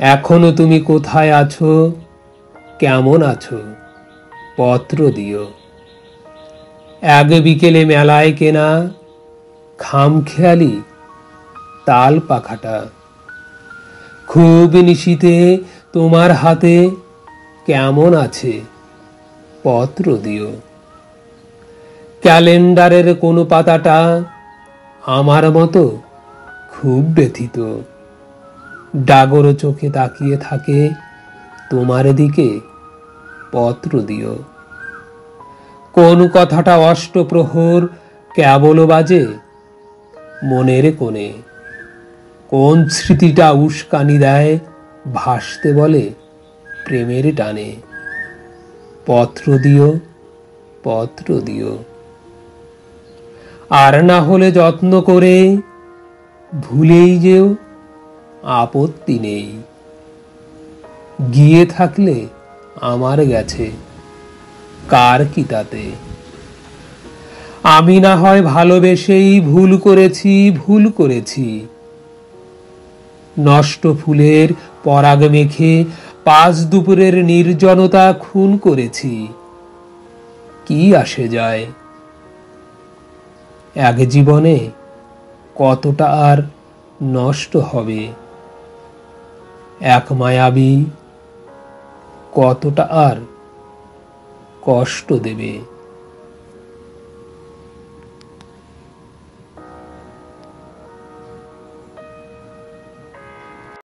এখনো তুমি কোথায় আছো, কেমন আছো, পত্র দিও। এক বিকেলে মেলায় কেনা খামখেয়ালি তাল পাখাটা খুব নিশীথে তোমার হাতে কেমন আছে, পত্র দিও। ক্যালেন্ডারের কোনো পাতাটা আমার মতো খুব ব্যথিত, ডাগর চোখে তাকিয়ে থাকে তোমার দিকে, পত্র দিও। কোন কথাটা অষ্টপ্রহর কেবল বাজে মনের কোণে, কোন স্মৃতিটা উস্কানি দেয় ভাসতে বলে প্রেমের টানে, পত্র দিও, পত্র দিও। আর না হলে যত্ন করে ভুলেই যেও, আপত্তি নেই। গিয়ে থাকলে আমার গেছে, কার কি তাতে। আমি না হয় ভালোবেসেই ভুল করেছি, ভুল করেছি। নষ্ট ফুলের পরাগ মেখে পাঁচ দুপুরের নির্জনতা খুন করেছি, কি আসে যায়। এক জীবনে কতটা আর নষ্ট হবে, এক মায়াবী কতটা আর কষ্ট দেবে।